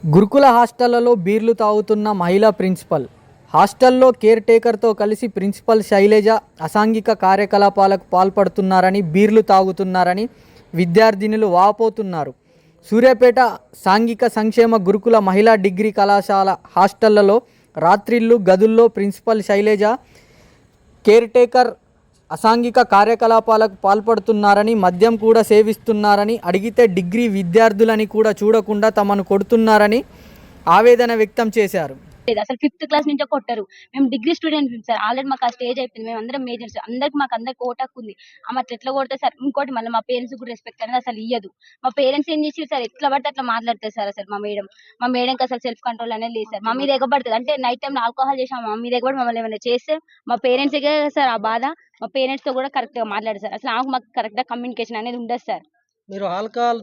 గురుకుల హాస్టళ్లలో బీర్లు తాగుతున్న మహిళా ప్రిన్సిపల్. హాస్టల్లో కేర్ టేకర్తో కలిసి ప్రిన్సిపల్ శైలజ అసాంఘిక కార్యకలాపాలకు పాల్పడుతున్నారని, బీర్లు తాగుతున్నారని విద్యార్థినులు వాపోతున్నారు. సూర్యాపేట సాంఘిక సంక్షేమ గురుకుల మహిళా డిగ్రీ కళాశాల హాస్టళ్లలో రాత్రిళ్ళు గదుల్లో ప్రిన్సిపల్ శైలజ, కేర్ టేకర్ అసాంఘిక కార్యకలాపాలకు పాల్పడుతున్నారని, మద్యం కూడా సేవిస్తున్నారని, అడిగితే డిగ్రీ విద్యార్థులని కూడా చూడకుండా తమను కొడుతున్నారని ఆవేదన వ్యక్తం చేశారు. అసలు 5th క్లాస్ నుంచి కొట్టారు. మేము డిగ్రీ స్టూడెంట్స్ సార్. ఆల్రెడీ మాకు ఆ స్టేజ్ అయిపోయింది. మేము అందరం మేజర్స్. అందరికి ఓటాకు ఉంది. ఆమె ఎట్లా కొడితే సార్. ఇంకోటి మళ్ళీ మా పేరెంట్స్ కూడా రెస్పెక్ట్ అనేది అసలు ఇయ్యదు. మా పేరెంట్స్ ఏం చేసి సార్ ఎట్లా పడితే అట్లా మాట్లాడతారు సార్. అసలు మా మేడంకి అసలు సెల్ఫ్ కంట్రోల్ అనేది లేదు సార్. మా మీద ఎగబడుతుంది. అంటే నైట్ టైం ఆల్కహాల్ చేసాం, మా మీద ఎగబడి మమ్మల్ని ఏమైనా చేస్తే మా పేరెంట్స్ సార్ ఆ బాధ. మా పేరెంట్స్ తో కూడా కరెక్ట్ గా మాట్లాడారు సార్. అసలు మాకు కరెక్ట్ గా కమ్యూనికేషన్ అనేది ఉండదు సార్. మీరు ఆల్కహాల్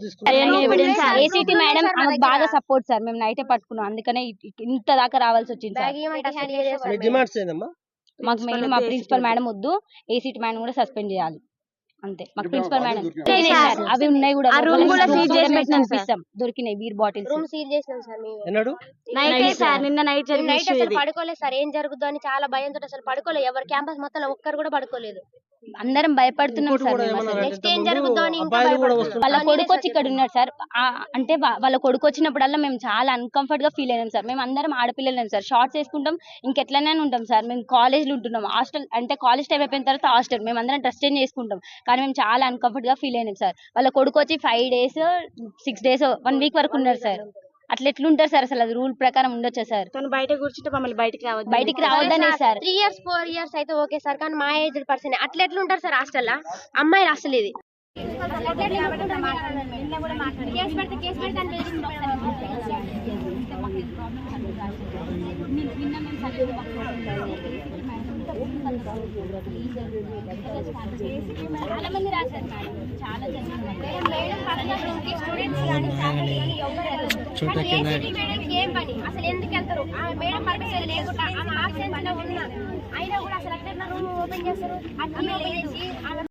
ఏసీటీ మేడం ఆమెకు బాగా సపోర్ట్ సార్. మేము నైటే పట్టుకున్నాం, అందుకనే ఇంత దాకా రావాల్సి వచ్చింది సార్. మాకు మెయిన్ మా ప్రిన్సిపల్ మేడం వద్దు, ఏసీటీ మేడం కూడా సస్పెండ్ చేయాలి అంతే. మాకు ప్రిన్సిపల్ మేడం అవి ఉన్నాయి కూడా, దొరికినాయి బీర్ బాటిల్స్. రూమ్ సీల్ చేసినాం సార్ మేము. నిన్న నైట్ అసలు పడుకోలేదు సార్. ఏం జరుగుతుందో అని చాలా భయంతో అసలు పడుకోలేదు. ఎవరు క్యాంపస్ మొత్తం ఒక్కరు కూడా పడుకోలేదు. అందరం భయపడుతున్నాం సార్. నెక్స్ట్ ఏం జరుగుతుందో అని వాళ్ళ కొడుకు వచ్చి ఇక్కడ ఉన్నాడు సార్. అంటే వాళ్ళ కొడుకు వచ్చినప్పుడల్లా మేము చాలా అన్కంఫర్ట్ గా ఫీల్ అయినాం సార్. మేము అందరం ఆడపిల్లలేం సార్. షార్ట్స్ వేసుకుంటాం, ఇంకెట్లనే ఉంటాం సార్. మేము కాలేజ్ లో ఉంటున్నాం. హాస్టల్ అంటే కాలేజ్ టైం అయిపోయిన తర్వాత హాస్టల్ మేము అందరం డ్రెస్ చేంజ్ చేసుకుంటాం. కానీ మేము చాలా అన్కంఫర్ట్ గా ఫీల్ అయినాం సార్. వాళ్ళ కొడుకు వచ్చి 5 days 6 days 1 week వరకు ఉన్నారు సార్. అట్లా ఎట్లుంటారు సార్? అసలు అది రూల్ ప్రకారం ఉండొచ్చా సార్? తను బయట కూర్చుంటే మమ్మల్ని బయటికి రావద్దనే సార్. 3 years 4 years అయితే ఓకే సార్, కానీ మా ఏజ్ పర్సన్ అట్లా ఎట్లుంటారు సార్ హాస్టల్లో? అమ్మాయిలు అసలు ఇది చాలా మంది రాశారు మేడం. చాలా ఏం పని అసలు ఎందుకు వెళ్తారు? మేడం పర్మిషన్ లేకుండా ఆమె ఆబ్సెన్స్ లో ఉన్నా అయినా కూడా అసలు అట్లా రూమ్ ఓపెన్ చేస్తారు.